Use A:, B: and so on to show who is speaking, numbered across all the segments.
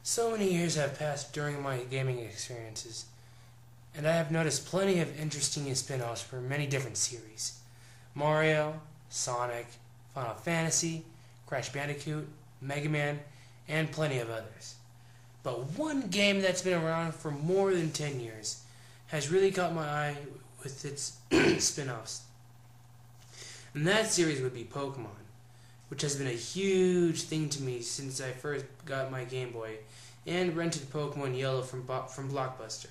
A: So many years have passed during my gaming experiences, and I have noticed plenty of interesting spin-offs for many different series. Mario, Sonic, Final Fantasy, Crash Bandicoot, Mega Man, and plenty of others. But one game that's been around for more than 10 years has really caught my eye with its spin-offs. And that series would be Pokemon, which has been a huge thing to me since I first got my Game Boy and rented Pokemon Yellow from Blockbuster.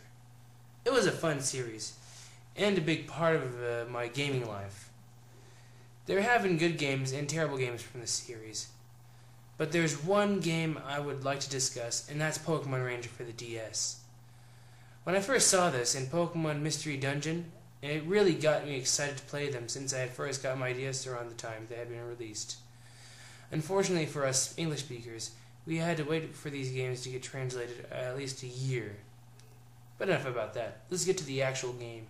A: It was a fun series, and a big part of my gaming life. There have been good games and terrible games from the series, but there's one game I would like to discuss, and that's Pokemon Ranger for the DS. When I first saw this in Pokemon Mystery Dungeon, it really got me excited to play them since I had first got my DS around the time they had been released. Unfortunately for us English speakers, we had to wait for these games to get translated at least a year. But enough about that. Let's get to the actual game.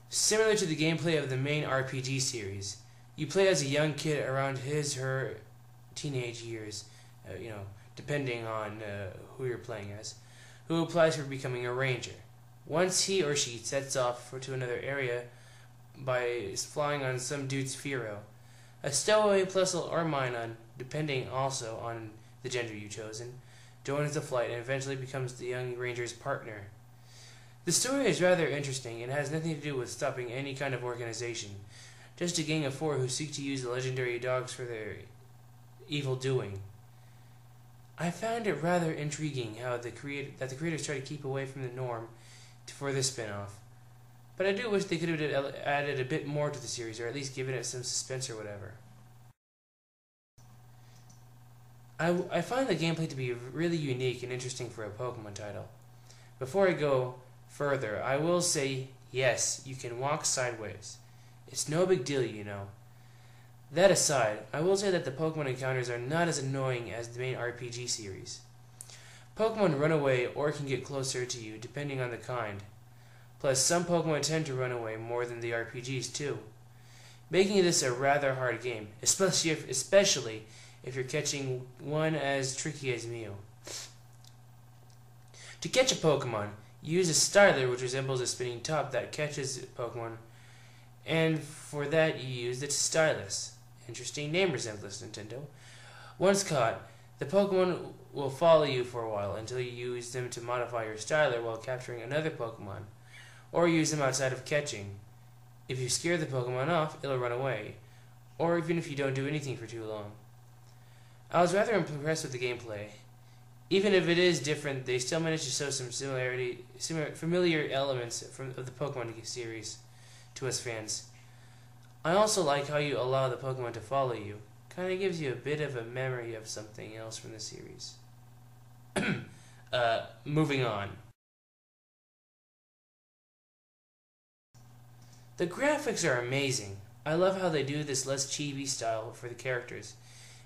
A: Similar to the gameplay of the main RPG series, you play as a young kid around his/her teenage years, depending on who you're playing as, who applies for becoming a ranger. Once he or she sets off to another area by flying on some dude's Fearow, a stowaway plus or Minun, depending also on the gender you've chosen, joins the flight and eventually becomes the young ranger's partner. The story is rather interesting and has nothing to do with stopping any kind of organization, just a gang of four who seek to use the legendary dogs for their evil doing. I found it rather intriguing how the creators try to keep away from the norm for this spin-off, but I do wish they could have added a bit more to the series, or at least given it some suspense or whatever. I find the gameplay to be really unique and interesting for a Pokemon title. Before I go further, I will say, yes, you can walk sideways. It's no big deal, you know. That aside, I will say that the Pokemon encounters are not as annoying as the main RPG series. Pokemon run away or can get closer to you depending on the kind. Plus, some Pokemon tend to run away more than the RPGs too, making this a rather hard game, especially if you're catching one as tricky as Mew. To catch a Pokemon, use a styler which resembles a spinning top that catches Pokemon, and for that you use the stylus. Interesting name resemblance, Nintendo. Once caught, the Pokemon will follow you for a while until you use them to modify your styler while capturing another Pokemon, or use them outside of catching. If you scare the Pokemon off, it'll run away, or even if you don't do anything for too long. I was rather impressed with the gameplay. Even if it is different, they still managed to show some familiar elements of the Pokemon series to us fans. I also like how you allow the Pokemon to follow you. Kinda gives you a bit of a memory of something else from the series. Moving on. The graphics are amazing. I love how they do this less chibi style for the characters,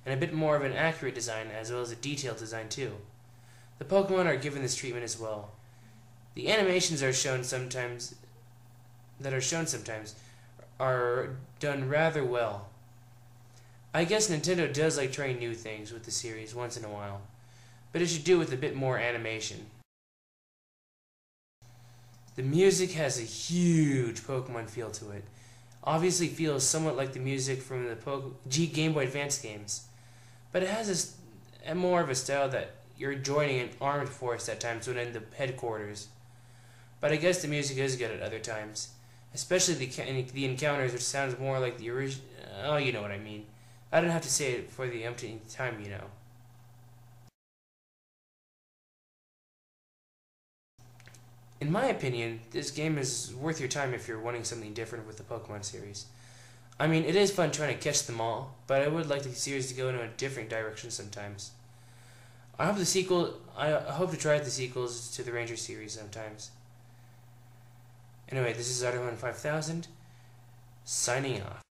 A: and a bit more of an accurate design as well as a detailed design too. The Pokemon are given this treatment as well. The animations that are shown sometimes are done rather well. I guess Nintendo does like trying new things with the series once in a while, but it should do with a bit more animation. The music has a huge Pokemon feel to it. Obviously feels somewhat like the music from the Game Boy Advance games, but it has a more of a style that you're joining an armed force at times when in the headquarters. But I guess the music is good at other times, especially the encounters, which sounds more like the original. Oh, you know what I mean. I don't have to say it for the umpteenth time, you know. In my opinion, this game is worth your time if you're wanting something different with the Pokemon series. I mean, it is fun trying to catch them all, but I would like the series to go in a different direction sometimes. I hope to try the sequels to the Ranger series sometimes. Anyway, this is Otterman 5000, signing off.